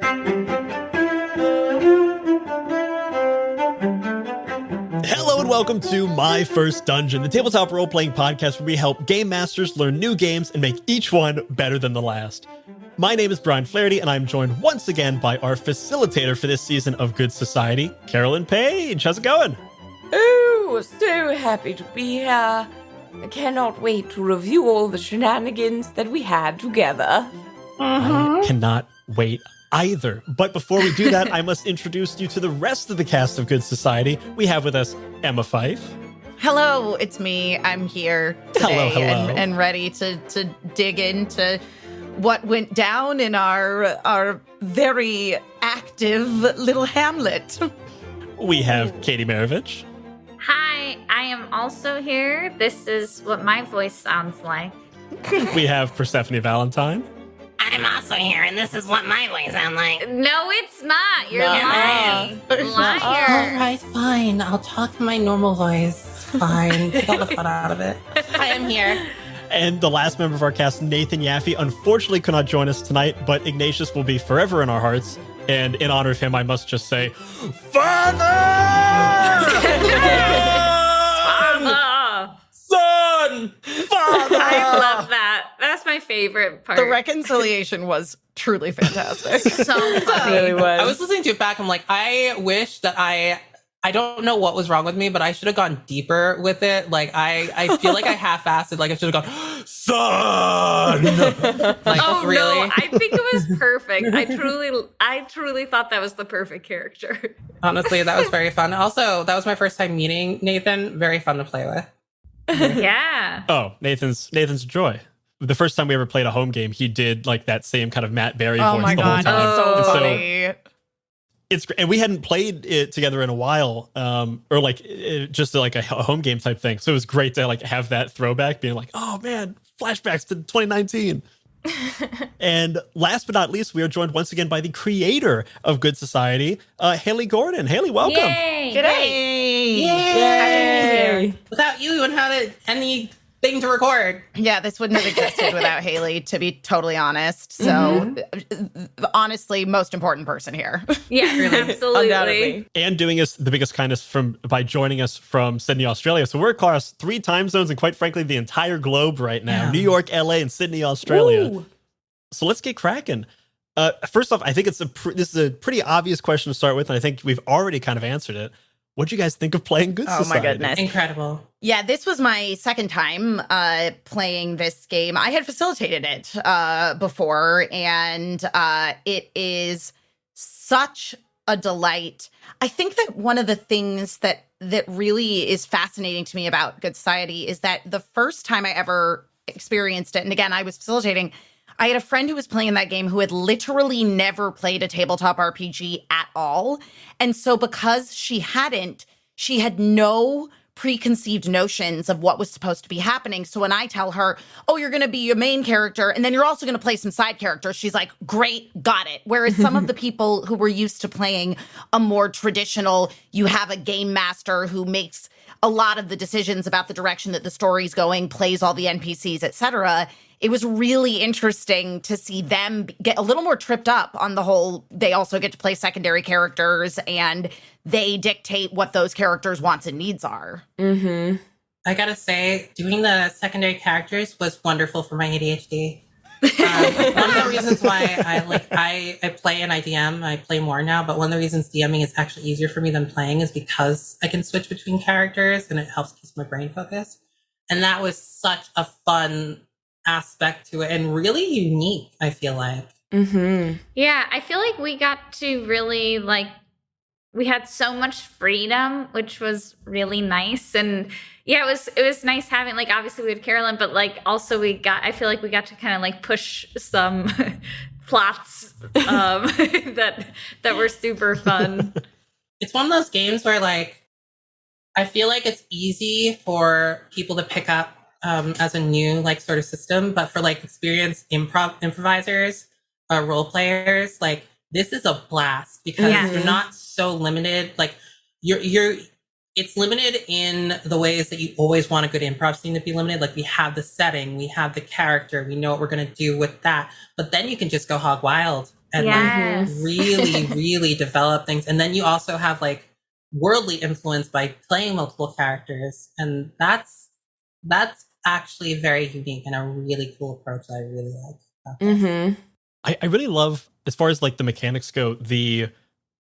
Hello and welcome to My First Dungeon, the tabletop role-playing podcast where we help game masters learn new games and make each one better than the last. My name is Brian Flaherty, and I'm joined once again by our facilitator for this season of Good Society, Carolyn Page. How's it going? Oh, so happy to be here. I cannot wait to review all the shenanigans that we had together. I cannot wait either. But before we do that, I must introduce you to the rest of the cast of Good Society. We have with us Emma Fife. Hello, it's me. I'm here today Hello. And ready to dig into what went down in our very active little hamlet. We have Katie Maravich. Hi, I am also here. This is what my voice sounds like. We have Persephone Valentine. I'm also here, and this is what my voice sounds like. No, it's not. You're lying. All Liar. right, fine. I'll talk in my normal voice. Fine. Take all the fun out of it. I am here. And the last member of our cast, Nathan Yaffe, unfortunately could not join us tonight, but Ignatius will be forever in our hearts. And in honor of him, I must just say, Father! Son! Father! I love that. That's my favorite part. The reconciliation was truly fantastic. So funny. It really was. I was listening to it back. I'm like, I wish that I don't know what was wrong with me, but I should have gone deeper with it. Like, I feel like I half-assed it. Like, I should have gone, son! Like, Oh really? no, I think it was perfect. I truly thought that was the perfect character. Honestly, that was very fun. Also, that was my first time meeting Nathan. Very fun to play with. Yeah. Oh, Nathan's joy. The first time we ever played a home game, he did like that same kind of Matt Berry Oh voice my the whole god, time. so And funny. it's great. And we hadn't played it together in a while, or like just like a home game type thing. So it was great to like have that throwback, being like, oh man, flashbacks to 2019. And last but not least, we are joined once again by the creator of Good Society, Hayley Gordon. Hayley, welcome. Yay. G'day. Yay. Without you, we wouldn't have anything to record. Yeah, this wouldn't have existed without Hayley, to be totally honest. So, honestly, most important person here. Yeah, absolutely. Undoubtedly. And doing us the biggest kindness by joining us from Sydney, Australia. So we're across 3 time zones and quite frankly, the entire globe right now. Yeah. New York, LA, and Sydney, Australia. Ooh. So let's get cracking. First off, I think this is a pretty obvious question to start with, and I think we've already kind of answered it. What do you guys think of playing Good Oh Society? my goodness. Incredible. Yeah, this was my second time playing this game. I had facilitated it before, and it is such a delight. I think that one of the things that really is fascinating to me about Good Society is that the first time I ever experienced it, and again, I was facilitating, I had a friend who was playing that game who had literally never played a tabletop RPG at all. And so because she had no preconceived notions of what was supposed to be happening. So when I tell her, oh, you're going to be your main character, and then you're also going to play some side characters, she's like, great, got it. Whereas some of the people who were used to playing a more traditional, you have a game master who makes a lot of the decisions about the direction that the story's going, plays all the NPCs, etc. It was really interesting to see them get a little more tripped up on the whole, they also get to play secondary characters and they dictate what those characters' wants and needs are. Mm-hmm. I gotta say, doing the secondary characters was wonderful for my ADHD. One of the reasons why I play and I DM, I play more now, but one of the reasons DMing is actually easier for me than playing is because I can switch between characters and it helps keep my brain focused. And that was such a fun aspect to it and really unique, I feel like. Mm-hmm. Yeah, I feel like we got to really we had so much freedom, which was really nice. And yeah, it was nice having obviously we had Carolyn, but also I feel like we got to kind of push some plots that were super fun. It's one of those games where I feel like it's easy for people to pick up as a new sort of system, but for experienced improvisers, role players, this is a blast because you're not so limited. It's limited in the ways that you always want a good improv scene to be limited. We have the setting, we have the character, we know what we're going to do with that, but then you can just go hog wild and Yes. like really, really develop things. And then you also have like worldly influence by playing multiple characters. And that's actually very unique and a really cool approach that I really like. about this. Mm-hmm. I really love, as far as like the mechanics go, the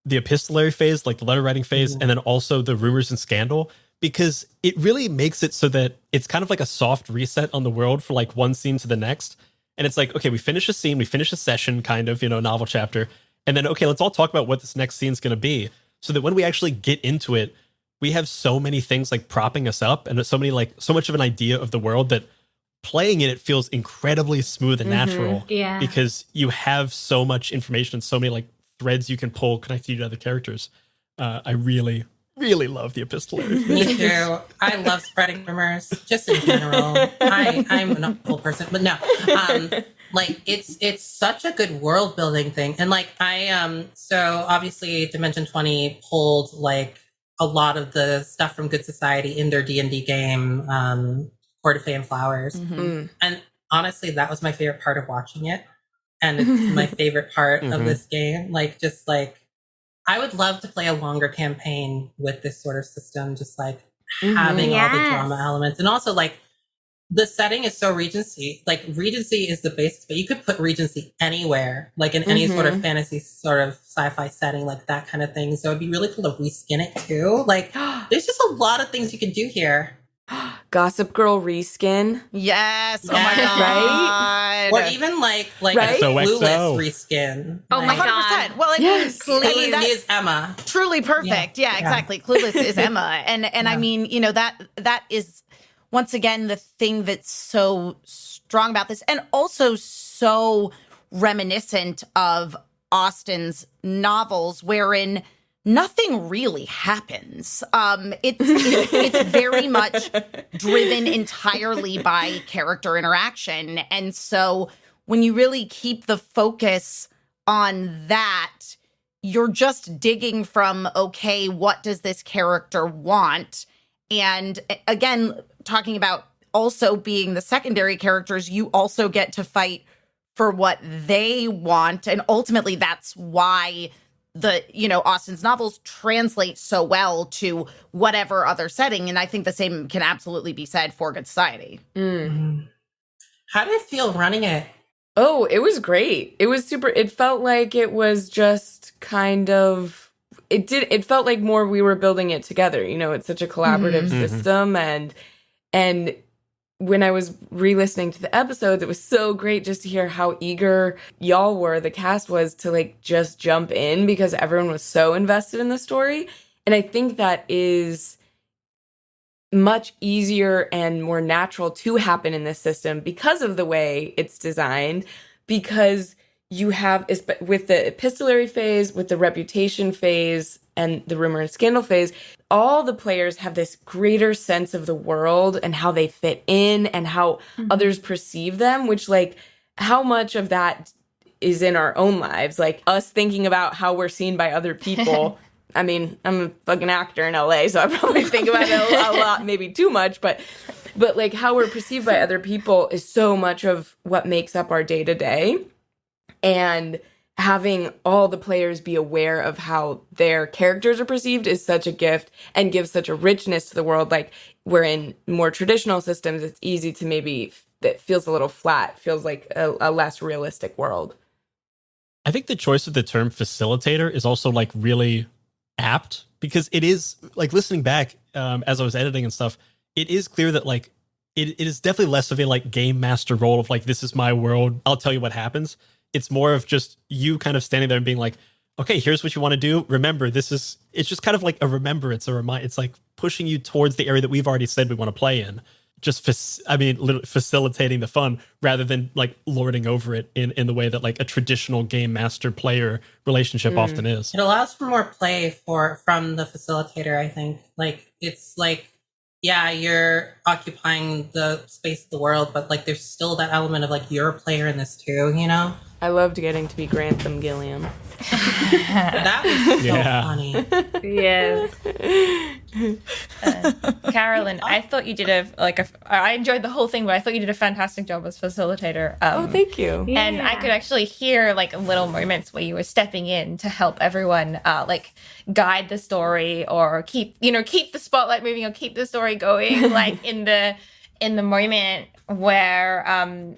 epistolary phase, like the letter writing phase, and then also the rumors and scandal, because it really makes it so that it's kind of like a soft reset on the world for like one scene to the next. And it's like, okay, we finish a scene, we finish a session, kind of, novel chapter. And then, okay, let's all talk about what this next scene's going to be, so that when we actually get into it, we have so many things like propping us up, and so much of an idea of the world that playing it feels incredibly smooth and natural. Yeah. Because you have so much information and so many like threads you can pull connecting you to other characters. I really, really love the epistolary. Me too. I love spreading rumors, just in general. I'm an awful person, but no. Like it's such a good world building thing. And like so obviously Dimension 20 pulled like a lot of the stuff from Good Society in their D&D game, Court of Fey and Flowers. Mm-hmm. And honestly, that was my favorite part of watching it. And it's my favorite part of this game. Like, just like, I would love to play a longer campaign with this sort of system, just like having all the drama elements. And also like the setting is so Regency. Like Regency is the basis, but you could put Regency anywhere, like in any sort of fantasy sort of sci-fi setting, like that kind of thing. So it'd be really cool to reskin it too. Like there's just a lot of things you can do here. Gossip Girl reskin. Yes. Oh Yes. my god. Or even like Right? Clueless XOXO. reskin. Oh my Like, God. 100%. Well, I mean, Yes. clearly He that's is Emma. truly perfect. Yeah, exactly. Clueless is Emma. And I mean, that is once again the thing that's so strong about this, and also so reminiscent of Austen's novels, wherein nothing really happens. It's very much driven entirely by character interaction. And so when you really keep the focus on that, you're just digging from, okay, what does this character want? And again, talking about also being the secondary characters, you also get to fight for what they want. And ultimately, that's why Austen's novels translate so well to whatever other setting. And I think the same can absolutely be said for Good Society. How did it feel running it? Oh, it was great. It was super. It felt like it was just kind of. It felt like more we were building it together. It's such a collaborative system, and when I was re-listening to the episodes, it was so great just to hear how eager y'all were, the cast was, to like just jump in, because everyone was so invested in the story. And I think that is much easier and more natural to happen in this system because of the way it's designed, because you have, with the epistolary phase, with the reputation phase, and the rumor and scandal phase, all the players have this greater sense of the world and how they fit in and how others perceive them, which, like, how much of that is in our own lives? Like, us thinking about how we're seen by other people. I mean, I'm a fucking actor in LA, so I probably think about it a lot, maybe too much, but like how we're perceived by other people is so much of what makes up our day to day. And having all the players be aware of how their characters are perceived is such a gift and gives such a richness to the world. Like, where in more traditional systems, it's easy to that feels a little flat, feels like a less realistic world. I think the choice of the term facilitator is also like really apt, because it is, like, listening back as I was editing and stuff, it is clear that like it is definitely less of a like game master role of like, this is my world, I'll tell you what happens. It's more of just you kind of standing there and being like, okay, here's what you want to do. Remember, it's just kind of like a remembrance, it's like pushing you towards the area that we've already said we want to play in. Just, literally facilitating the fun rather than like lording over it in the way that like a traditional game master player relationship often is. It allows for more play from the facilitator, I think. Like, it's like, yeah, you're occupying the space of the world, but like there's still that element of like, you're a player in this too, I loved getting to be Grantham Gilliam. That was so funny. Yes. Carolyn, I thought you did I enjoyed the whole thing, but I thought you did a fantastic job as facilitator. Oh, thank you. And I could actually hear like little moments where you were stepping in to help everyone like guide the story or keep the spotlight moving or keep the story going like in the moment where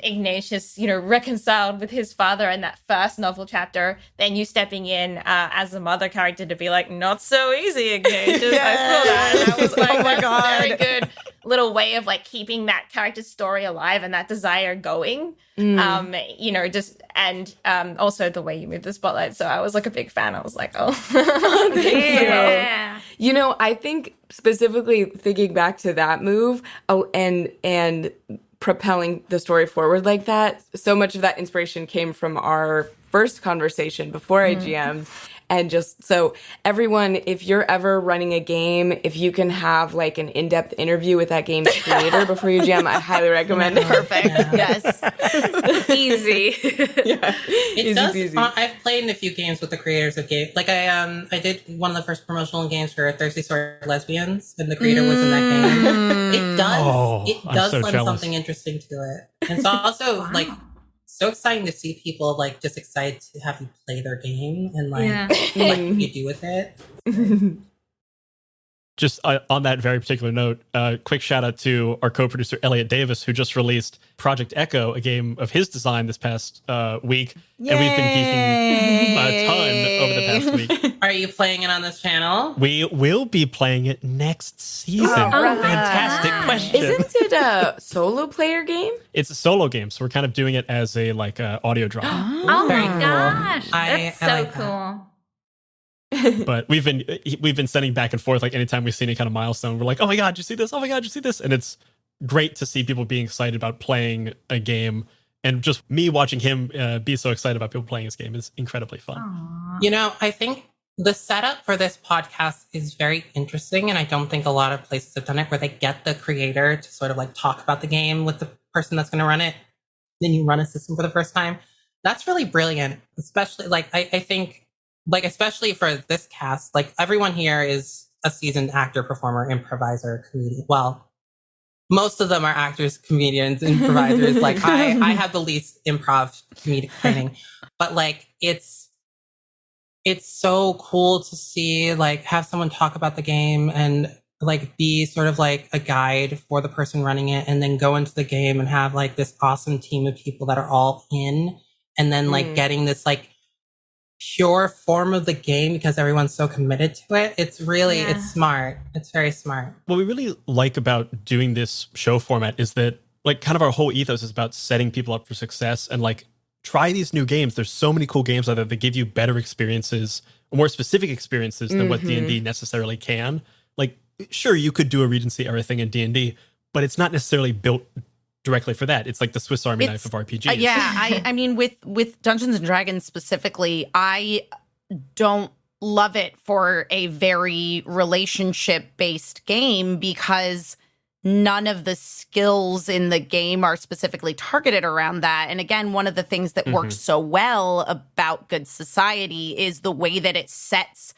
Ignatius, reconciled with his father in that first novel chapter, then you stepping in as a mother character to be like, not so easy, Ignatius. I saw that. And I was like, that's a very good little way of like keeping that character's story alive and that desire going. Also the way you move the spotlight. So I was like a big fan. I was like, oh, Yeah. I think specifically thinking back to that move, and propelling the story forward like that, so much of that inspiration came from our first conversation before I GM'd. And just so everyone, if you're ever running a game, if you can have like an in-depth interview with that game's creator before you GM, I highly recommend it. Perfect. Yes. Easy. It does. Easy. I've played in a few games with the creators of games. Like I did one of the first promotional games for Thirsty Sword Lesbians, and the creator was in that game. It does lend something interesting to it. And it's also like so exciting to see people like just excited to have you play their game and like what you do with it. Just on that very particular note, quick shout out to our co-producer Elliot Davis, who just released Project Echo, a game of his design this past week. Yay! And we've been geeking a ton over the past week. Are you playing it on this channel? We will be playing it next season. Fantastic question. Isn't it a solo player game? It's a solo game, so we're kind of doing it as a like audio drama. Oh my gosh, that's so like cool. But we've been sending back and forth, like anytime we see any kind of milestone, we're like, oh my god, did you see this? Oh my god, did you see this? And it's great to see people being excited about playing a game, and just me watching him be so excited about people playing his game is incredibly fun. Aww. I think the setup for this podcast is very interesting, and I don't think a lot of places have done it, where they get the creator to sort of like talk about the game with the person that's going to run it. Then you run a system for the first time. That's really brilliant, especially like I think. Like, especially for this cast, like everyone here is a seasoned actor, performer, improviser, comedian. Well, most of them are actors, comedians, improvisers. Like I have the least improv comedic training, but like it's so cool to see like have someone talk about the game and like be sort of like a guide for the person running it, and then go into the game and have like this awesome team of people that are all in, and then like getting this like pure form of the game because everyone's so committed to it. It's really it's smart. It's very smart. What we really like about doing this show format is that like kind of our whole ethos is about setting people up for success and like try these new games. There's so many cool games out there that give you better experiences, more specific experiences than what D&D necessarily can. Like sure, you could do a Regency era thing in D&D, but it's not necessarily built directly for that. It's like the Swiss Army knife of RPGs. I mean, with Dungeons and Dragons specifically, I don't love it for a very relationship-based game because none of the skills in the game are specifically targeted around that. And again, one of the things that works so well about Good Society is the way that it sets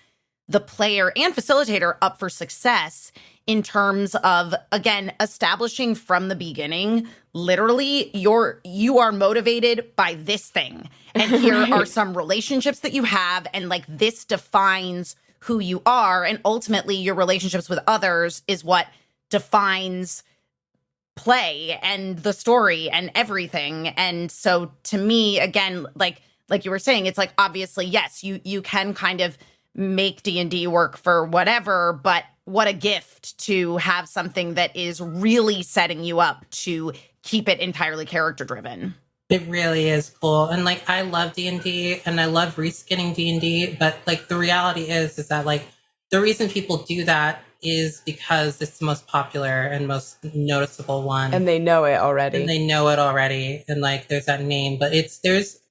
the player and facilitator up for success in terms of, again, establishing from the beginning, literally, you are motivated by this thing. And here are some relationships that you have, and like this defines who you are. And ultimately, your relationships with others is what defines play and the story and everything. And so to me, again, like you were saying, it's like, obviously, yes, you can kind of make D&D work for whatever, but what a gift to have something that is really setting you up to keep it entirely character driven. It really is cool. And like I love D&D and I love reskinning D&D, but like the reality is that like the reason people do that is because it's the most popular and most noticeable one. And they know it already. And like there's that name. But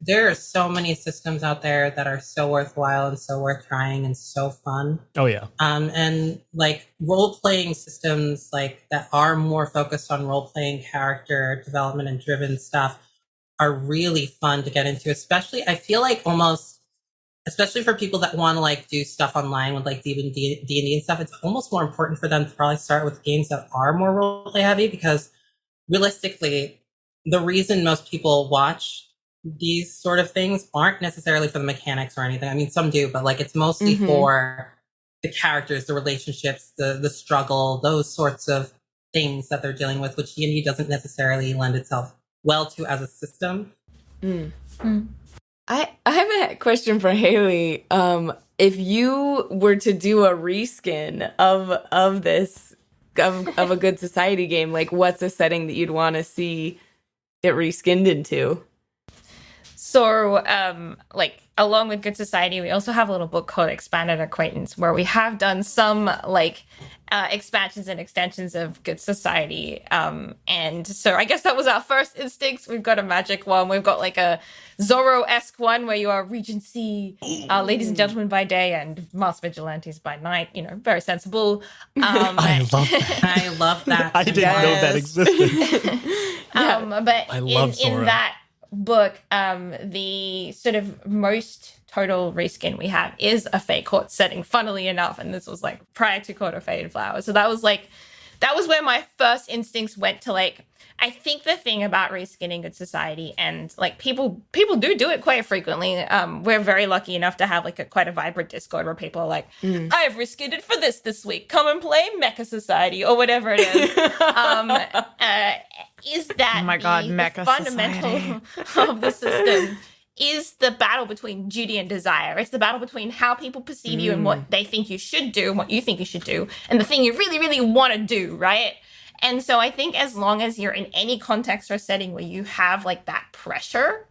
there are so many systems out there that are so worthwhile and so worth trying and so fun. Oh yeah. And like role-playing systems like that are more focused on role-playing character development and driven stuff are really fun to get into, especially I feel like almost, especially for people that want to like do stuff online with like D&D and stuff, it's almost more important for them to probably start with games that are more roleplay heavy, because realistically, the reason most people watch these sort of things aren't necessarily for the mechanics or anything. I mean, some do, but like it's mostly for the characters, the relationships, the struggle, those sorts of things that they're dealing with, which D&D doesn't necessarily lend itself well to as a system. I have a question for Hayley. If you were to do a reskin of this of a Good Society game, like what's a setting that you'd want to see it reskinned into? So, like, along with Good Society, we also have a little book called Expanded Acquaintance, where we have done some, like, expansions and extensions of Good Society. And so I guess that was our first instinct. We've got a magic one. We've got, like, a Zorro-esque one where you are Regency, ladies and gentlemen by day, and masked vigilantes by night. You know, very sensible. I love that. I love that. I didn't know that existed. But I love in Zorro. that book, the sort of most total reskin we have is a Fey Court setting, funnily enough, and this was like prior to Court of Faded Flowers. So that was where my first instincts went to, like, I think the thing about reskinning Good Society, and like people do it quite frequently. We're very lucky enough to have like quite a vibrant Discord where people are like, I've reskinned it for this week. Come and play Mecha Society or whatever it is. Is that Oh my God, the Mecha fundamental of the system is the battle between duty and desire. It's the battle between how people perceive you and what they think you should do and what you think you should do, and the thing you really, really want to do, right? And so I think as long as you're in any context or setting where you have like that pressure,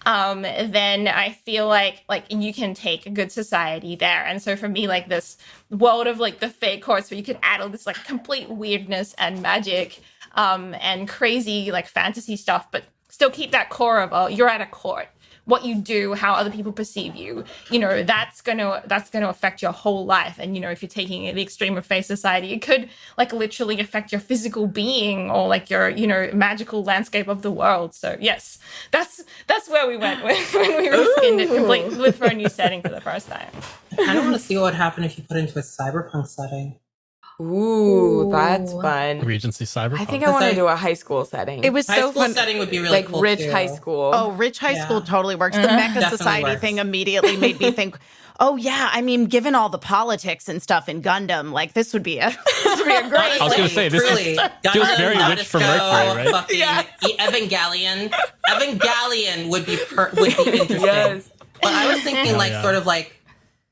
then I feel like you can take a Good Society there. And so for me, like this world of like the Fey Courts where you could add all this like complete weirdness and magic, and crazy like fantasy stuff, but still keep that core of, you're at a court. What you do, how other people perceive you, you know, that's gonna affect your whole life. And you know, if you're taking it the extreme of Fey Society, it could like literally affect your physical being or like your, you know, magical landscape of the world. So yes, that's where we went when we reskinned it completely for a new setting for the first time. I kind of want to see what would happen if you put it into a cyberpunk setting. Ooh, that's fun. Regency Cyberpunk. I think I want to do a high school setting. It was High so school fun. setting would be really like cool rich too. high school. Oh, rich high Yeah. school totally works. The Mecha Definitely Society works. thing immediately made me think, oh yeah, I mean, given all the politics and stuff in Gundam, like this would be a great. I was gonna say, this truly, feels very rich for Mercury, right? Fucking Evangelion would be interesting. Yes. But I was thinking, like, yeah. sort of like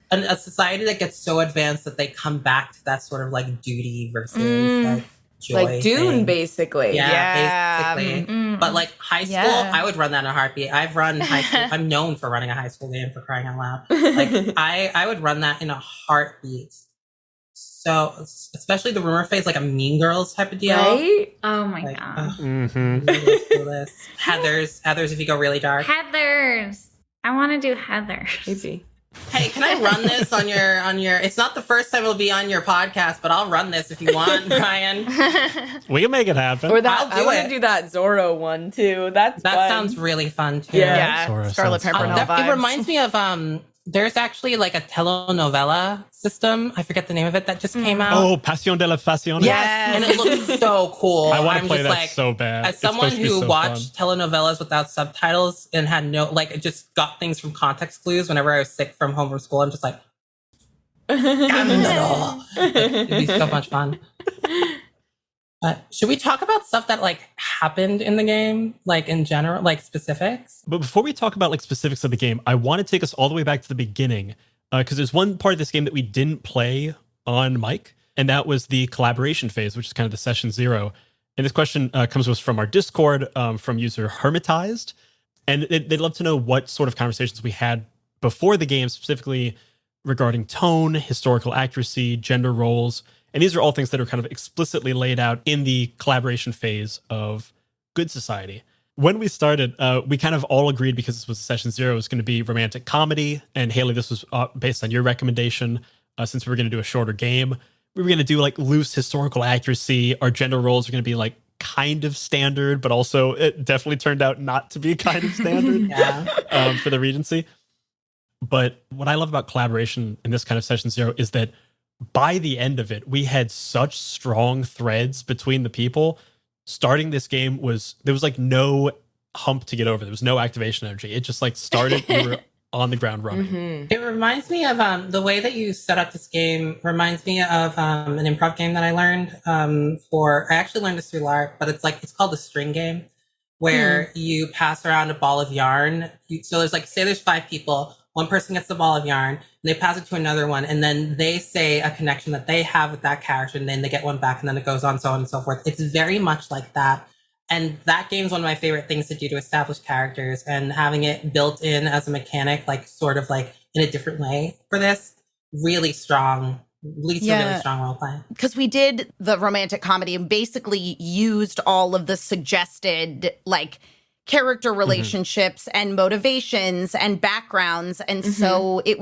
a society that gets so advanced that they come back to that sort of like duty versus like joy. Like Dune, thing. basically. Yeah. Basically. But like high school, Yeah. I would run that in a heartbeat. I've run high school. I'm known for running a high school game, for crying out loud. Like I would run that in a heartbeat. So especially the rumor phase, like a Mean Girls type of deal. Right? Oh my Like, god. let's do this. Heathers, if you go really dark. Heathers. I want to do Heathers. Maybe. Hey, can I run this on your? It's not the first time it'll be on your podcast, but I'll run this if you want, Brian. We can make it happen. Or that I'll I do want it. to do that Zorro one too. That's That fun. sounds really fun too. Yeah. Zorro Scarlet sounds fun. Pimpernel It vibes. reminds me of there's actually like a telenovela system. I forget the name of it that just came out. Oh, Pasión de la Pasión. Yes. And it looks so cool. I want to I'm play just that like, so bad. as It's someone supposed to be who so watched fun. telenovelas without subtitles and had no, like, it just got things from context clues whenever I was sick from home from school, I'm just like, it'd be so much fun. Should we talk about stuff that like happened in the game, like in general, like specifics? But before we talk about like specifics of the game, I want to take us all the way back to the beginning, because there's one part of this game that we didn't play on mic, and that was the collaboration phase, which is kind of the session 0. And this question comes to us from our Discord, from user Hermitized, and they'd love to know what sort of conversations we had before the game, specifically regarding tone, historical accuracy, gender roles. And these are all things that are kind of explicitly laid out in the collaboration phase of Good Society. When we started, we kind of all agreed, because this was session 0, it was going to be romantic comedy. And Hayley, this was based on your recommendation, since we were going to do a shorter game. We were going to do like loose historical accuracy. Our gender roles are going to be like kind of standard, but also it definitely turned out not to be kind of standard for the Regency. But what I love about collaboration in this kind of Session Zero is that by the end of it, we had such strong threads between the people. Starting this game there was like no hump to get over. There was no activation energy. It just like started. We were on the ground running. Mm-hmm. It reminds me of the way that you set up this game reminds me of an improv game that I learned I actually learned this through LARP, but it's called the string game, where you pass around a ball of yarn. So there's say there's 5 people. One person gets the ball of yarn, and they pass it to another one, and then they say a connection that they have with that character, and then they get one back, and then it goes on, so on and so forth. It's very much like that. And that game's one of my favorite things to do to establish characters, and having it built in as a mechanic, sort of in a different way for this, really strong, leads to really strong role play. Because we did the romantic comedy and basically used all of the suggested, character relationships and motivations and backgrounds. And so it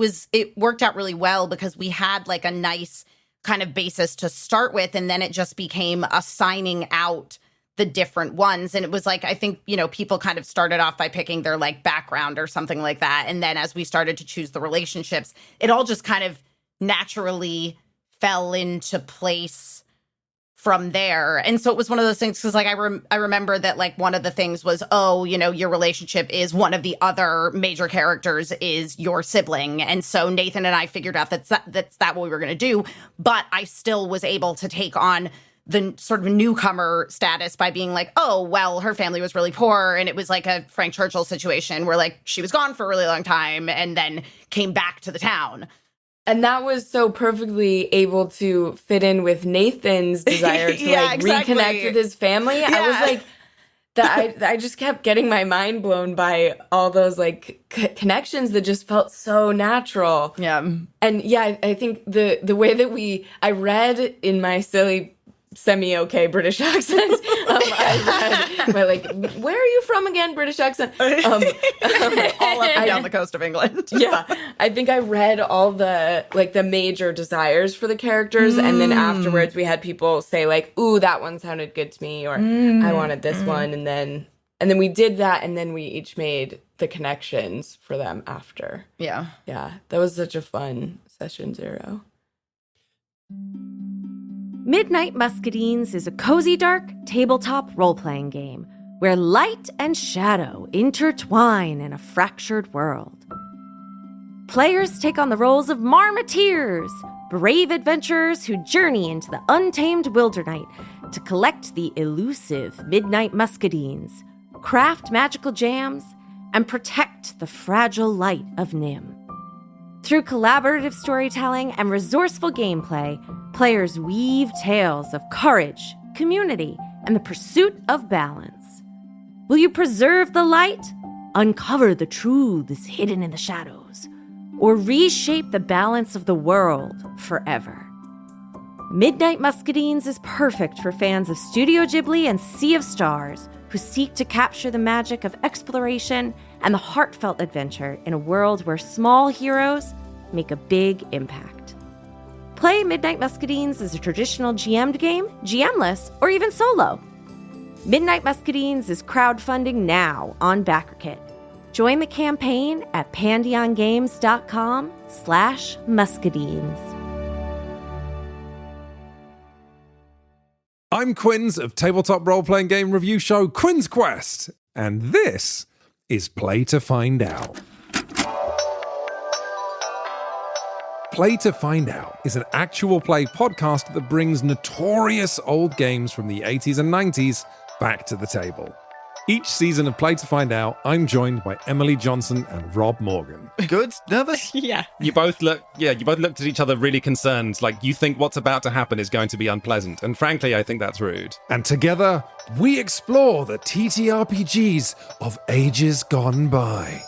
worked out really well because we had a nice kind of basis to start with. And then it just became assigning out the different ones. And it was I think, people kind of started off by picking their background or something like that. And then as we started to choose the relationships, it all just kind of naturally fell into place from there. And so it was one of those things because I remember that one of the things was, your relationship is one of the other major characters is your sibling. And so Nathan and I figured out that's what we were going to do. But I still was able to take on the sort of newcomer status by being her family was really poor. And it was a Frank Churchill situation where she was gone for a really long time and then came back to the town. And that was so perfectly able to fit in with Nathan's desire to reconnect with his family. Yeah. I was I just kept getting my mind blown by all those connections that just felt so natural. Yeah. And I think the way that I read in my silly semi-okay British accent. I read where are you from again? British accent. All up and down the coast of England. Yeah. I think I read all the the major desires for the characters, and then afterwards we had people say ooh, that one sounded good to me, or I wanted this one, and then we did that, and then we each made the connections for them after. Yeah. Yeah. That was such a fun Session Zero. Midnight Muscadines is a cozy, dark tabletop role-playing game where light and shadow intertwine in a fractured world. Players take on the roles of marmoteers, brave adventurers who journey into the untamed wilderness to collect the elusive Midnight Muscadines, craft magical jams, and protect the fragile light of Nim. Through collaborative storytelling and resourceful gameplay, players weave tales of courage, community, and the pursuit of balance. Will you preserve the light, uncover the truths hidden in the shadows, or reshape the balance of the world forever? Midnight Muscadines is perfect for fans of Studio Ghibli and Sea of Stars who seek to capture the magic of exploration and the heartfelt adventure in a world where small heroes make a big impact. Play Midnight Muscadines as a traditional GM'd game, GM-less, or even solo. Midnight Muscadines is crowdfunding now on BackerKit. Join the campaign at pandiongames.com/muscadines. I'm Quinns of tabletop role-playing game review show Quinn's Quest, and this is Play to Find Out. Play to Find Out is an actual play podcast that brings notorious old games from the 80s and 90s back to the table. Each season of Play to Find Out, I'm joined by Emily Johnson and Rob Morgan. Good? Nervous? Yeah. You both looked at each other really concerned, like you think what's about to happen is going to be unpleasant. And frankly, I think that's rude. And together, we explore the TTRPGs of ages gone by.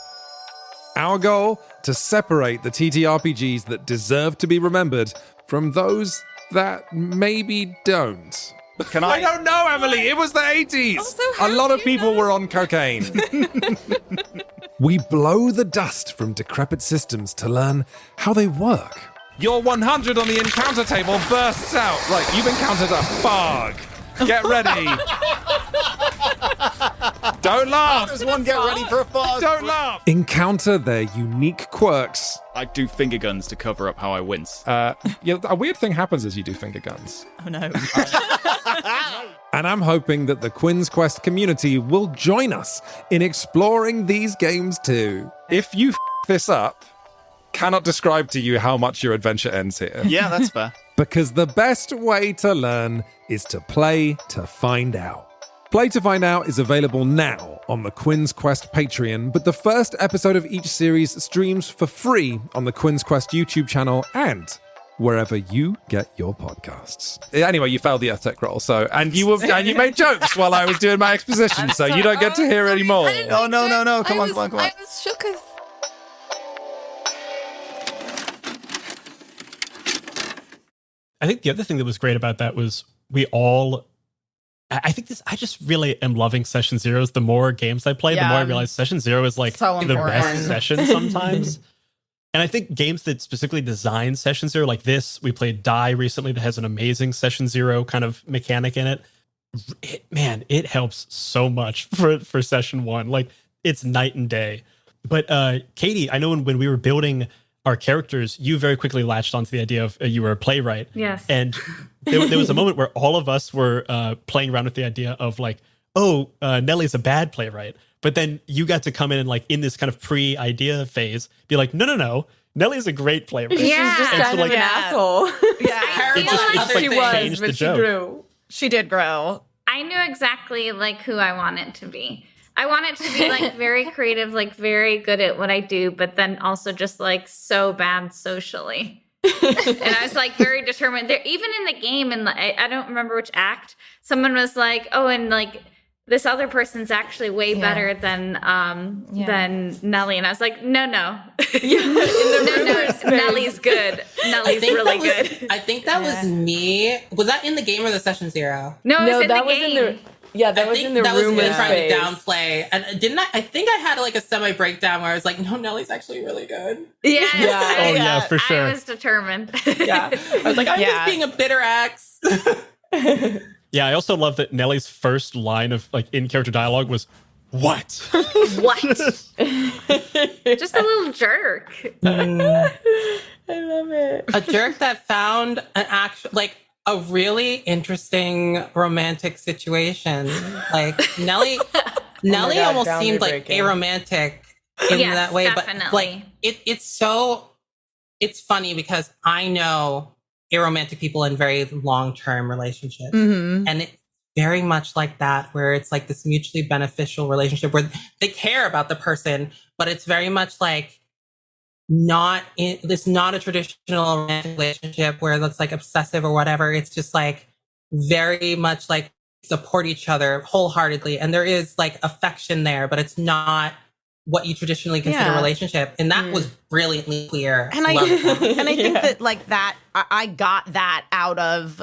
Our goal? To separate the TTRPGs that deserve to be remembered from those that maybe don't. I don't know, Emily. It was the 80s. Also, a lot of people were on cocaine. We blow the dust from decrepit systems to learn how they work. Your 100 on the encounter table bursts out. Right, you've encountered a fog. Get ready Don't laugh. Does one get ready for a fart? Don't laugh. Encounter their unique quirks. I do finger guns to cover up how I wince. Yeah, a weird thing happens as you do finger guns. Oh no. And I'm hoping that the Quinn's Quest community will join us in exploring these games too. If you this up, cannot describe to you how much your adventure ends here. Yeah, that's fair. Because the best way to learn is to play to find out. Play to Find Out is available now on the Quinn's Quest Patreon, but the first episode of each series streams for free on the Quinn's Quest YouTube channel and wherever you get your podcasts. Anyway, you failed the Earth Tech roll, and you made jokes while I was doing my exposition, so you don't get to hear any more. Oh, no. Come on. I was shook as... I think the other thing that was great about that was I just really am loving Session Zeros. The more games I play, the more I realize Session Zero is like So the important. best session sometimes. And I think games that specifically design Session Zero, like this, we played Die recently that has an amazing Session Zero kind of mechanic in it. It helps so much for Session 1. Like, it's night and day. But Katie, I know when we were building our characters, you very quickly latched onto the idea of you were a playwright. Yes. And there was a moment where all of us were playing around with the idea of like, Nellie's a bad playwright. But then you got to come in and like in this kind of pre-idea phase, be like, no, Nellie's a great playwright. Yeah. She's just And kind so, of like, an asshole. Yeah. It just like She was, changed the but she joke. grew. She did grow. I knew exactly like who I want it to be. I want it to be like very creative, like very good at what I do, but then also just like so bad socially. And I was like very determined. There, even in the game, and I don't remember which act, someone was like, "Oh, and like this other person's actually way better than Nellie." And I was like, "No, no, Nellie's good. Nellie's really good." I think that was me. Was that in the game or the Session Zero? No, it was in that the was game. in the. Yeah, that was in the rumor me trying phase. to downplay. And didn't I think I had like a semi breakdown where I was like, no, Nellie's actually really good. Yeah. Oh, yeah, for sure. I was determined. Yeah. I was like, I'm just being a bitter axe. Yeah, I also love that Nellie's first line of like in-character dialogue was, "What?" What? Just a little jerk. I love it. A jerk that found an actual, like, a really interesting romantic situation. Like Nellie God, almost boundary seemed like breaking. aromantic in Yes, that way, definitely. but like it's funny because I know aromantic people in very long-term relationships, and it's very much like that, where it's like this mutually beneficial relationship where they care about the person, but it's very much like it's not a traditional romantic relationship where it's like obsessive or whatever. It's just like very much like support each other wholeheartedly. And there is like affection there, but it's not what you traditionally consider a relationship. And that was brilliantly clear. And I think that like that, I got that out of,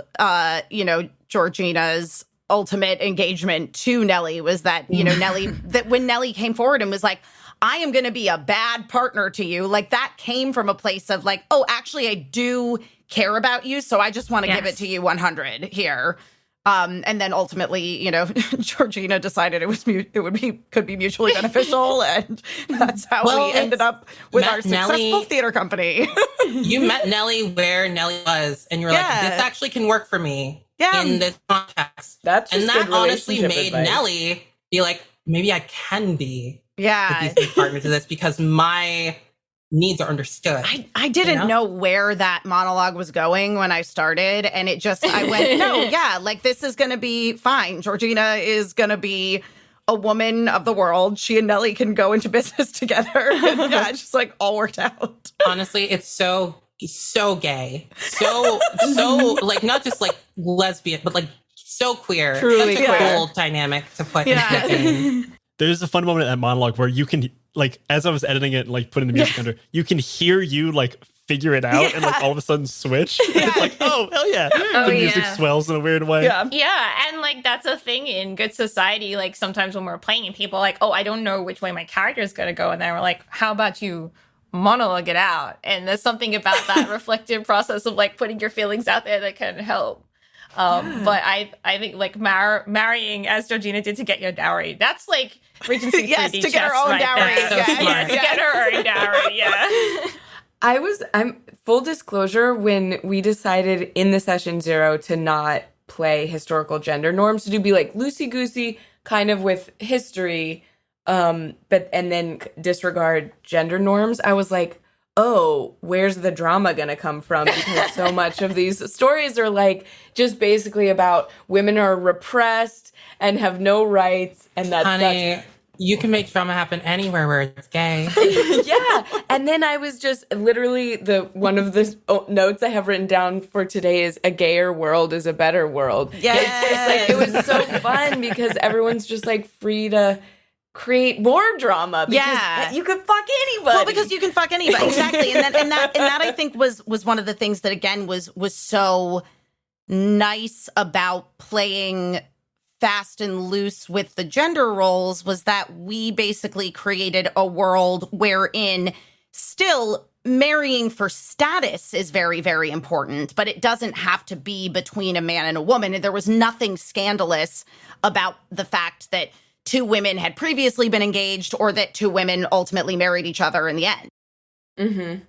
Georgina's ultimate engagement to Nellie was that, Nellie, that when Nellie came forward and was like, I am going to be a bad partner to you. Like that came from a place of like, oh, actually, I do care about you. So I just want to give it to you 100 here. And then ultimately, Georgina decided could be mutually beneficial. And that's how we ended up with our successful theater company. You met Nellie where Nellie was, and you were like, this actually can work for me in this context. That's just and that good honestly relationship made advice. Nellie be like, maybe I can be Yeah. a decent partner to this because my needs are understood. I didn't know where that monologue was going when I started. And I went, no, yeah, like this is going to be fine. Georgina is going to be a woman of the world. She and Nellie can go into business together. And yeah, it's just like all worked out. Honestly, it's so gay. So like not just like lesbian, but like so queer. Truly Such a queer. cool dynamic to put in the game. There's a fun moment in that monologue where you can, like, as I was editing it and like putting the music under, you can hear you like figure it out and like all of a sudden switch. And it's like, oh hell yeah! Oh, The music yeah. swells in a weird way. Yeah, and like that's a thing in good society. Like sometimes when we're playing and people are like, oh, I don't know which way my character is going to go, and then we're like, how about you monologue it out? And there's something about that reflective process of like putting your feelings out there that can help. But I think like marrying as Georgina did to get your dowry, that's like Regency Yes, 3D to get her own right dowry. there. So Yes. smart. To get her own dowry, yeah. I'm full disclosure, when we decided in the session 0 to not play historical gender norms, to be like loosey goosey kind of with history, and then disregard gender norms, I was like, oh, where's the drama gonna come from? Because so much of these stories are like just basically about women are repressed and have no rights, and that's Honey, you can make drama happen anywhere where it's gay. yeah. And then I was just literally one of the notes I have written down for today is a gayer world is a better world. Yes. It was so fun because everyone's just like free to create more drama. Because you could fuck anybody. Well, because you can fuck anybody, exactly. And that I think was one of the things that again was so nice about playing fast and loose with the gender roles, was that we basically created a world wherein still marrying for status is very, very important, but it doesn't have to be between a man and a woman. There was nothing scandalous about the fact that 2 women had previously been engaged or that 2 women ultimately married each other in the end. Mm-hmm.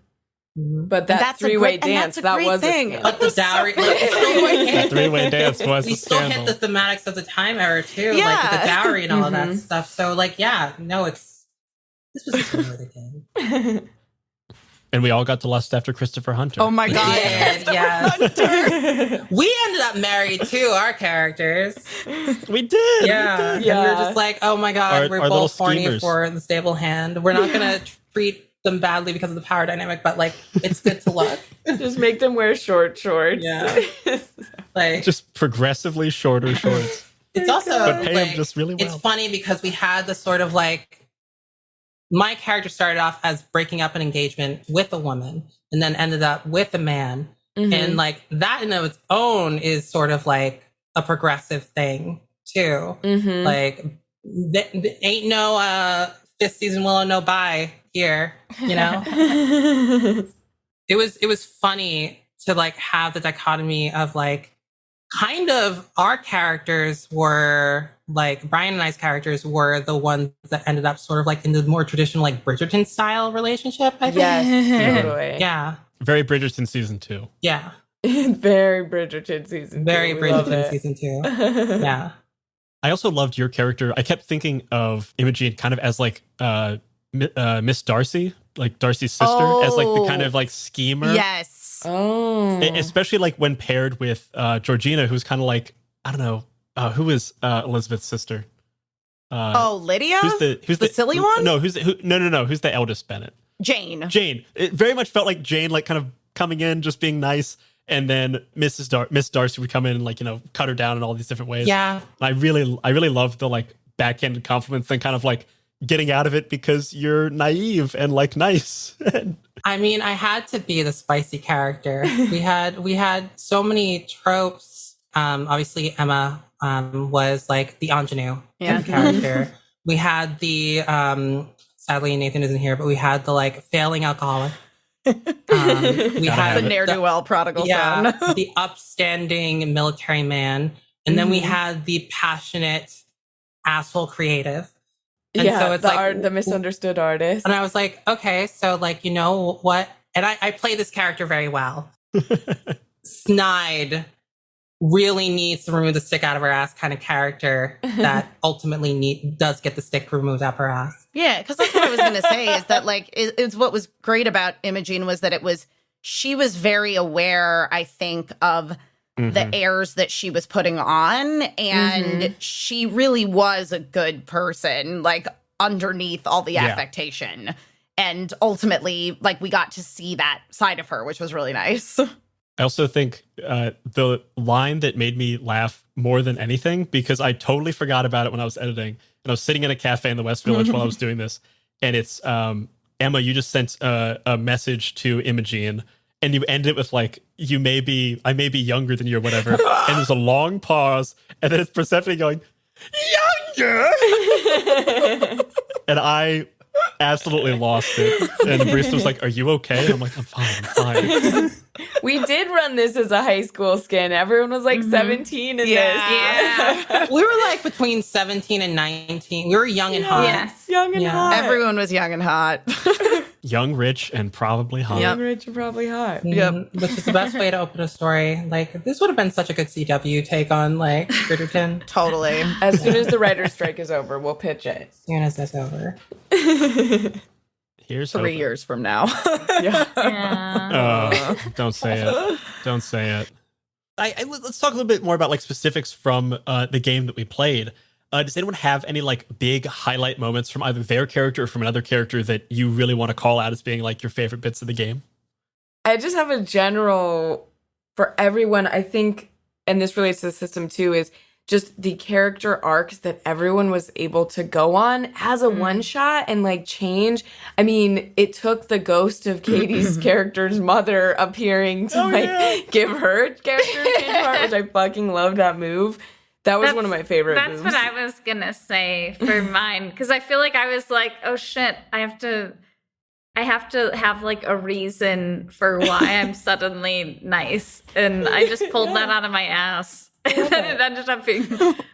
But that That's a three-way great- and dance, that's a that great was thing. a But the dowry, The three-way dance was we a still scandal. hit the thematics of the time era too, like Yeah. with the dowry and all of that Mhm. stuff. So like, yeah, no, this was just another game. And we all got to lust after Christopher Hunter. Oh my God. Yeah. We ended up married too, our characters. We did. Yeah. And we were just like, oh my God, Our we're little both horny schemers. for the stable hand. We're not going to treat them badly because of the power dynamic, but like, it's good to look. Just make them wear short shorts. Yeah. Like, Just progressively shorter shorts. it's also, But pay like, him just really well. it's funny because we had the sort of like, my character started off as breaking up an engagement with a woman and then ended up with a man. Mhm. And like that in of its own is sort of like a progressive thing too. Mhm. Like ain't no fifth season Willow no bye here, you know? It was funny to like have the dichotomy of like kind of our characters were like Brian and I's characters were the ones that ended up sort of like in the more traditional like Bridgerton style relationship, I think. Yes, totally. Yeah. Very Bridgerton season 2. Yeah. Very Bridgerton season 2. Very We love Bridgerton it. season 2. Yeah. I also loved your character. I kept thinking of Imogen kind of as like Miss Darcy, like Darcy's sister, as like the kind of like schemer. Yes. Oh. Especially like when paired with Georgina, who's kind of like, I don't know, who was Elizabeth's sister? Lydia? Who's the silly one? No, who's the eldest Bennett? Jane. Jane. It very much felt like Jane, like kind of coming in, just being nice, and then Miss Darcy would come in and like, you know, cut her down in all these different ways. Yeah. I really loved the like backhanded compliments and kind of like getting out of it because you're naive and like nice. I mean, I had to be the spicy character. We had so many tropes. Obviously Emma was like the ingenue character. We had the sadly Nathan isn't here, but we had the like failing alcoholic. We had The ne'er-do-well prodigal son. the upstanding military man. And then we had the passionate asshole creative. And so it's like the misunderstood artist. and I was like, okay, so like, you know what? And I play this character very well. Snide really needs to remove the stick out of her ass kind of character that ultimately does get the stick removed out her ass. Yeah, because that's what I was going to say is that like it's what was great about Imogen was that she was very aware, I think, of the airs that she was putting on, and she really was a good person, like underneath all the affectation. And ultimately, like we got to see that side of her, which was really nice. I also think the line that made me laugh more than anything, because I totally forgot about it when I was editing, and I was sitting in a cafe in the West Village while I was doing this, and it's Emma, you just sent a message to Imogen, and you end it with like, I may be younger than you or whatever, and there's a long pause, and then it's Persephone going, younger, and I absolutely lost it. And the barista was like, "Are you okay?" I'm like, "I'm fine. We did run this as a high school skin. Everyone was like 17 in Yeah. We were like between 17 and 19. We were young and hot. Yes. Young and hot. Everyone was young and hot. Young, rich, and probably hot." Young, rich, and probably hot. Yep. Which is the best way to open a story. Like, this would have been such a good CW take on, like, Bridgerton. Totally. As soon as the writer's strike is over, we'll pitch it. As soon as that's over. Here's 3 hoping. years from now. Yeah. Don't say it. Don't say it. Let's talk a little bit more about like specifics from the game that we played. Does anyone have any like big highlight moments from either their character or from another character that you really want to call out as being like your favorite bits of the game? I just have a general for everyone, I think, and this relates to the system too, is just the character arcs that everyone was able to go on as a one shot and like change. I mean, it took the ghost of Katie's character's mother appearing to give her character change part, which I fucking love that move. That was one of my favorite moves. That's what I was gonna say for mine, because I feel like I was like, oh shit, I have to have like a reason for why I'm suddenly nice, and I just pulled that out of my ass. And then it ended up being,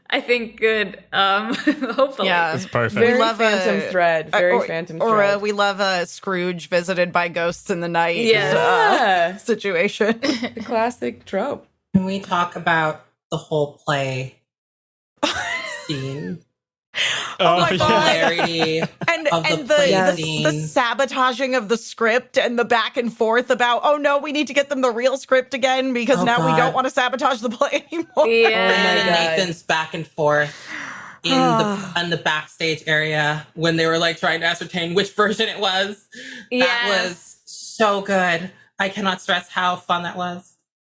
I think, good. Hopefully, Yeah, it's perfect. Very love Phantom Thread. Very Phantom Thread. Or we love a Scrooge visited by ghosts in the night situation. The classic trope. Can we talk about the whole play scene? Oh my God. Hilarity And of the the play scene. the sabotaging of the script and the back and forth about, oh no, we need to get them the real script again because now we don't want to sabotage the play anymore. And Nathan's back and forth in the backstage area when they were like trying to ascertain which version it was. That was so good. I cannot stress how fun that was.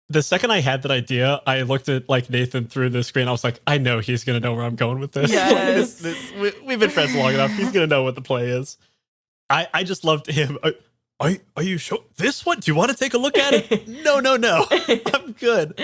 The second I had that idea, I looked at like Nathan through the screen. I was like, I know he's going to know where I'm going with this. Yes. We've been friends long enough. He's going to know what the play is. I just loved him. Are you sure? This one? Do you want to take a look at it? No. I'm good.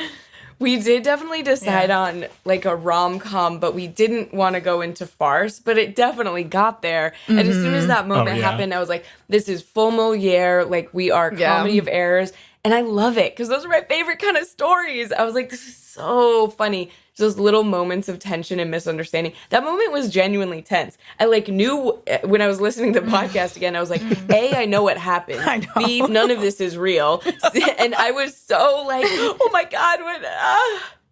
We did definitely decide on like a rom-com, but we didn't want to go into farce, but it definitely got there. And as soon as that moment happened, I was like, this is full Moliere. Like, we are comedy of errors. And I love it because those are my favorite kind of stories. I was like, this is so funny. Those little moments of tension and misunderstanding. That moment was genuinely tense. I like knew when I was listening to the podcast again, I was like, A, I know what happened. I know. B, none of this is real. And I was so like, oh my God, what?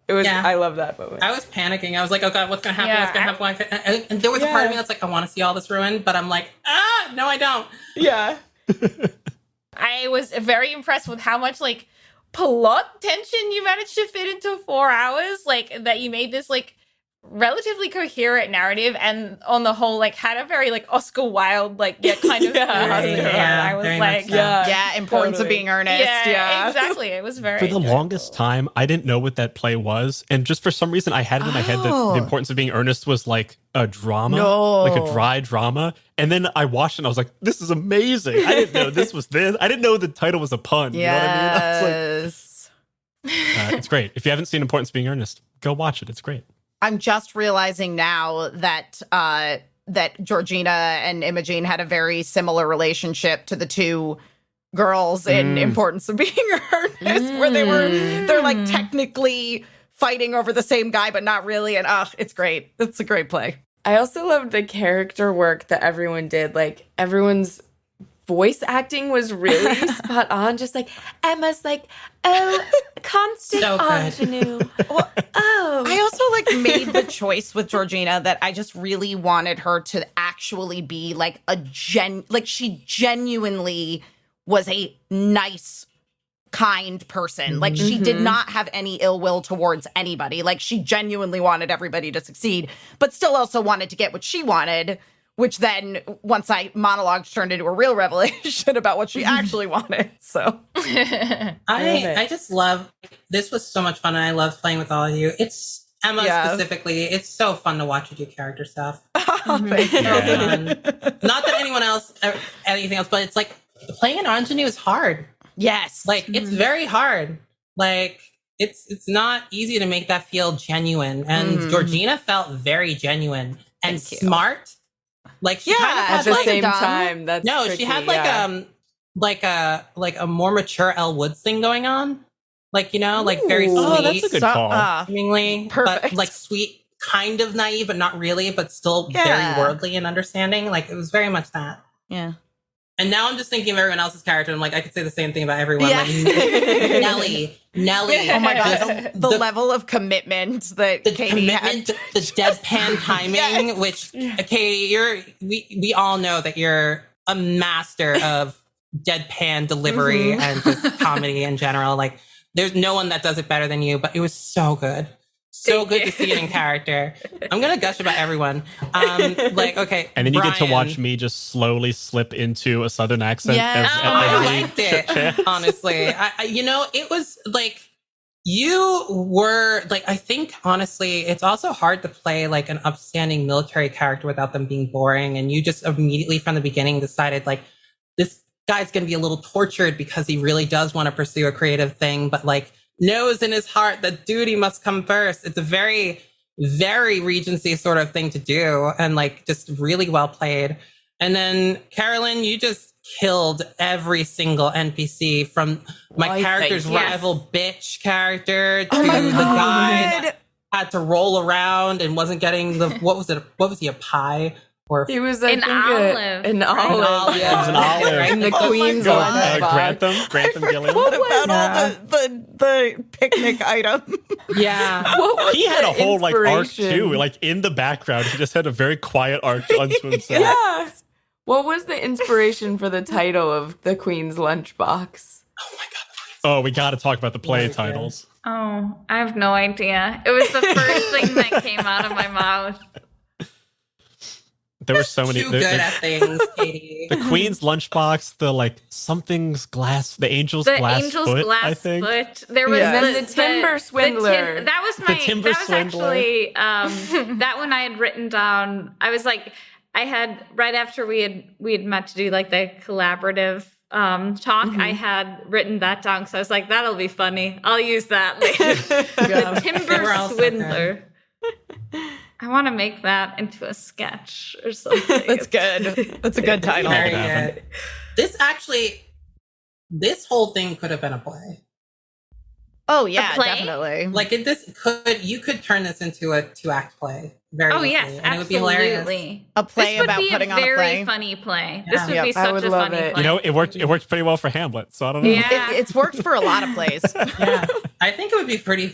It was, I love that moment. I was panicking. I was like, oh God, what's going to happen? What's going to happen? And there was a part of me that's like, I want to see all this ruined, but I'm like, no, I don't. Yeah. I was very impressed with how much like plot tension you managed to fit into 4 hours. Like that you made this like relatively coherent narrative, and on the whole, like had a very like Oscar Wilde like kind of I was like, importance of being earnest. Yeah, exactly. It was very for the longest time. I didn't know what that play was, and just for some reason, I had it in my head that the importance of being earnest was like a drama, like a dry drama. And then I watched it and I was like, this is amazing. I didn't know this was this. I didn't know the title was a pun. You know what I mean? I was like, it's great. If you haven't seen Importance of Being Earnest, go watch it. It's great. I'm just realizing now that that Georgina and Imogen had a very similar relationship to the two girls in Importance of Being Earnest, where they're like technically fighting over the same guy, but not really. And it's great. It's a great play. I also loved the character work that everyone did. Like, everyone's voice acting was really spot on. Just like, Emma's like, oh, constant ingenue. I also like made the choice with Georgina that I just really wanted her to actually be like she genuinely was a nice, kind person. Like, she did not have any ill will towards anybody. Like, she genuinely wanted everybody to succeed, but still also wanted to get what she wanted, which then, once I monologued, turned into a real revelation about what she actually wanted. So I just love, this was so much fun, and I love playing with all of you. It's Emma specifically. It's so fun to watch you do character stuff. Not that anyone else, anything else, but it's like playing an ingenue is hard. Yes. Like, it's very hard. Like, it's not easy to make that feel genuine. And Georgina felt very genuine and smart Like she Yeah, kind of At had the wasn't same dumb. time, that's no, tricky, she had yeah. a more mature Elle Woods thing going on. Like, like very Ooh. Oh, that's a sweet, good call. seemingly, Perfect. but like sweet, kind of naive, but not really, but still Yeah. very worldly and understanding. Like it was very much that. Yeah. And now I'm just thinking of everyone else's character. I'm like, I could say the same thing about everyone. Yeah. Like Nelly. Oh my god, the level of commitment that The Katie commitment, had. the deadpan timing, Yes. which Katie, we all know that you're a master of deadpan delivery and just comedy in general. Like, there's no one that does it better than you. But it was so good. So good to see it in character. I'm gonna gush about everyone. Okay, And then you get to Brian. watch me just slowly slip into a Southern accent. Yes. I every liked it, chance. honestly. It was like you were like, I think honestly, it's also hard to play like an upstanding military character without them being boring. And you just immediately from the beginning decided like this guy's going to be a little tortured because he really does want to pursue a creative thing, but like knows in his heart that duty must come first. It's a very, very Regency sort of thing to do, and like just really well played. And then Carolyn, you just killed every single NPC, from my character's rival bitch character to the guy that had to roll around and wasn't getting the what was he, a pie? Or He was An olive. An olive. It was an olive. And the Queen's Go, lunchbox. Grantham Gilliam. What about all the picnic item? Yeah. He had a whole like arc inspiration? too. Like in the background, he just had a very quiet arc unto himself. Yeah. What was the inspiration for the title of the Queen's lunchbox? Oh, we got to talk about the play titles. Oh, I have no idea. It was the first thing that came out of my mouth. There were so many. Too good at things, Katie. The Queen's lunchbox, the like something's glass, the Angel's The glass Angel's foot. glass I think. foot. There was And then the Timber Swindler. that was The my. Timber That was Swindler. actually that one I had written down. I was like, I had right after we had met to do like the collaborative talk. I had written that down because I was like, that'll be funny. I'll use that later. The They were Timber all so Swindler. I want to make that into a sketch or something. That's good. That's a good title. Very happen. good. This whole thing could have been a play. Oh yeah, play? definitely. Like you could turn this into a 2-act play. Very Oh easily, yes, and it would be hilarious. absolutely. A play This would about be putting a on a very play. funny play. Yeah. This would be I such would a love funny it. play. You know, it worked pretty well for Hamlet. So I don't know. Yeah. It's worked for a lot of plays. Yeah, I think it would be pretty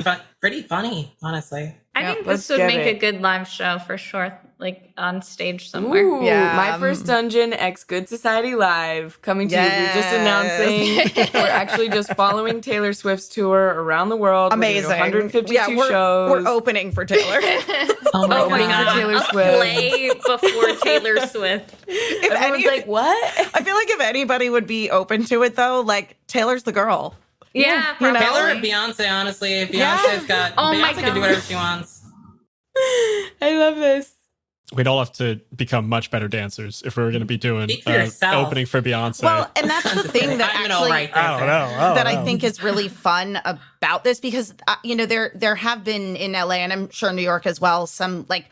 funny, honestly. I Yep, think let's this would get make it. a good live show for sure, like on stage somewhere. Ooh, Yeah. my first dungeon, X Good Society Live, coming to you. We're just announcing we're actually just following Taylor Swift's tour around the world. Amazing. We're doing 152 yeah, shows. we're opening for Taylor. Oh my Oh my God. god, Taylor a Swift. play before Taylor Swift. If Everyone's like, what? I feel like if anybody would be open to it though, like Taylor's the girl. Yeah, you know? probably. Taylor or Beyonce, honestly. Beyonce's got Oh my Beyonce can God. do whatever she wants. I love this. We'd all have to become much better dancers if we were going to be doing Speak for yourself. opening for Beyonce. Well, and that's the thing that I'm an actually all right I don't know. that I think is really fun about this, because there have been in LA and I'm sure New York as well some like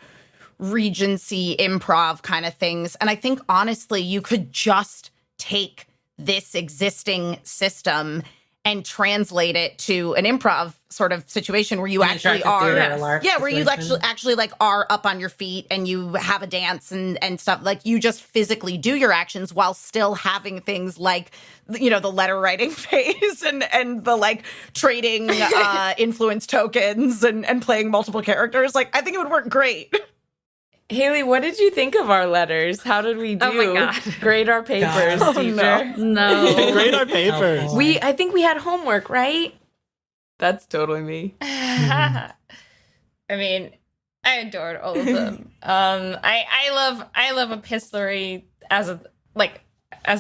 Regency improv kind of things, and I think honestly you could just take this existing system and translate it to an improv sort of situation where you An actually interactive are theater lark yeah, where you situation. actually like are up on your feet and you have a dance and stuff. Like you just physically do your actions while still having things like the letter writing phase and the like trading influence tokens and playing multiple characters. Like I think it would work great. Haley, what did you think of our letters? How did we do? Oh my God. Grade our papers, God. Oh, teacher. No. Grade our papers. Oh, boy. I think we had homework, right? That's totally me. I mean, I adored all of them. I love epistolary as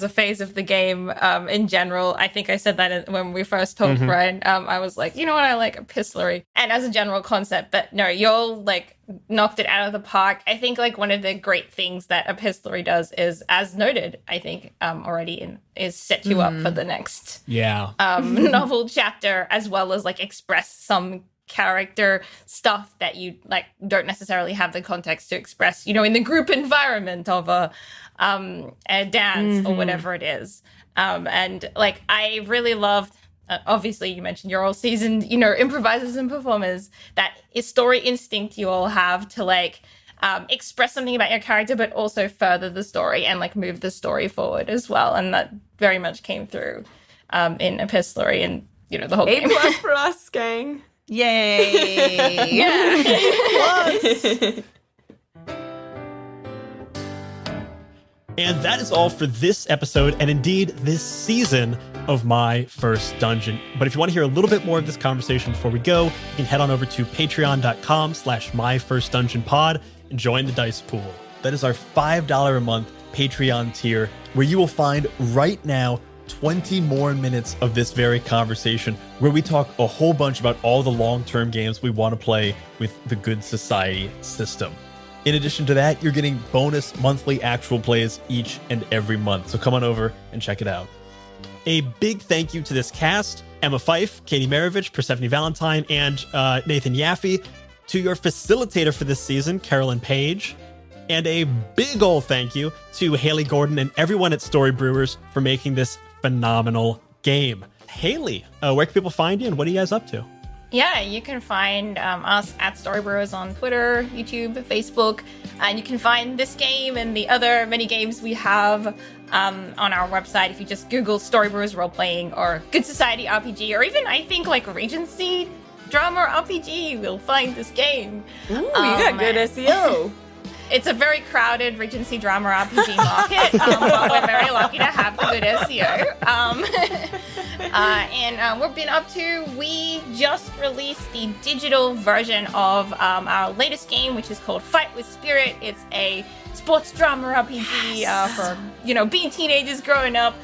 a phase of the game in general. I think I said that when we first talked, Brian. I was like, you know what, I like epistolary and as a general concept, but no, y'all like knocked it out of the park. I think like one of the great things that epistolary does is, as noted, I think already is set you up for the next Yeah. novel chapter, as well as like express some character stuff that you like don't necessarily have the context to express, you know, in the group environment of a dance or whatever it is. And like I really loved, obviously you mentioned you're all seasoned, you know, improvisers and performers, that story instinct you all have to like express something about your character, but also further the story and like move the story forward as well. And that very much came through in Epistolary and, you know, the whole game. A+ for us, gang. Yay! Yeah. And that is all for this episode, and indeed this season of My First Dungeon. But if you want to hear a little bit more of this conversation before we go, you can head on over to patreon.com/myfirstdungeonpod and join the dice pool. That is our $5 a month Patreon tier, where you will find right now 20 more minutes of this very conversation, where we talk a whole bunch about all the long-term games we want to play with the Good Society system. In addition to that, you're getting bonus monthly actual plays each and every month. So come on over and check it out. A big thank you to this cast: Emma Fife, Katie Maravich, Persephone Valentine, and Nathan Yaffe. To your facilitator for this season, Carolyn Page. And a big ol' thank you to Hayley Gordon and everyone at Story Brewers for making this phenomenal game. Hayley, where can people find you and what are you guys up to? Yeah, you can find us at Storybrewers on Twitter, YouTube, Facebook, and you can find this game and the other many games we have on our website if you just Google Storybrewers Role-Playing or Good Society RPG, or even, I think, like Regency Drama RPG, you'll find this game. Ooh, you got good SEO. It's a very crowded Regency Drama RPG market, but we're very lucky to have the good SEO. And we've been up to, we just released the digital version of our latest game, which is called Fight with Spirit. It's a sports drama RPG for, you know, being teenagers growing up,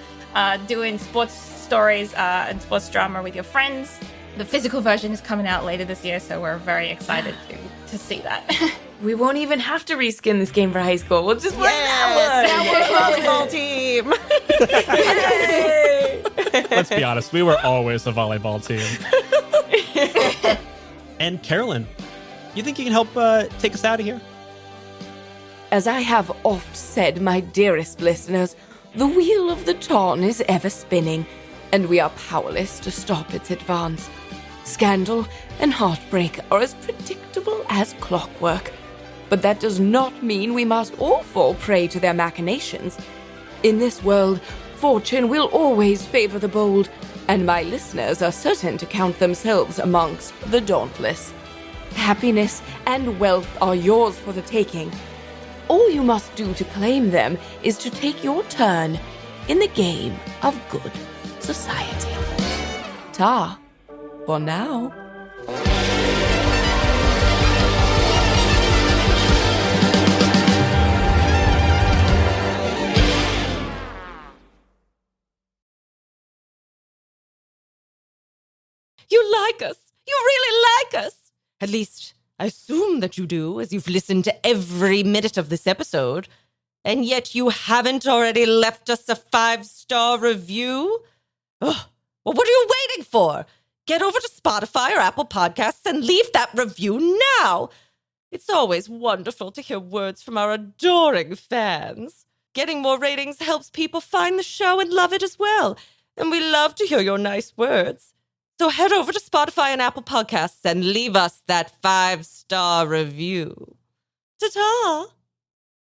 doing sports stories and sports drama with your friends. The physical version is coming out later this year, so we're very excited to see that. We won't even have to reskin this game for high school. We'll just play that one. Now we're a volleyball team. Let's be honest, we were always a volleyball team. And Carolyn, you think you can help take us out of here? As I have oft said, my dearest listeners, the wheel of the Tarn is ever spinning, and we are powerless to stop its advance. Scandal and heartbreak are as predictable as clockwork, but that does not mean we must all fall prey to their machinations. In this world, fortune will always favor the bold, and my listeners are certain to count themselves amongst the dauntless. Happiness and wealth are yours for the taking. All you must do to claim them is to take your turn in the game of good society. Ta, for now. You like us. You really like us. At least, I assume that you do, as you've listened to every minute of this episode. And yet you haven't already left us a 5-star review? Oh, well, what are you waiting for? Get over to Spotify or Apple Podcasts and leave that review now. It's always wonderful to hear words from our adoring fans. Getting more ratings helps people find the show and love it as well. And we love to hear your nice words. So head over to Spotify and Apple Podcasts and leave us that 5-star review. Ta-ta!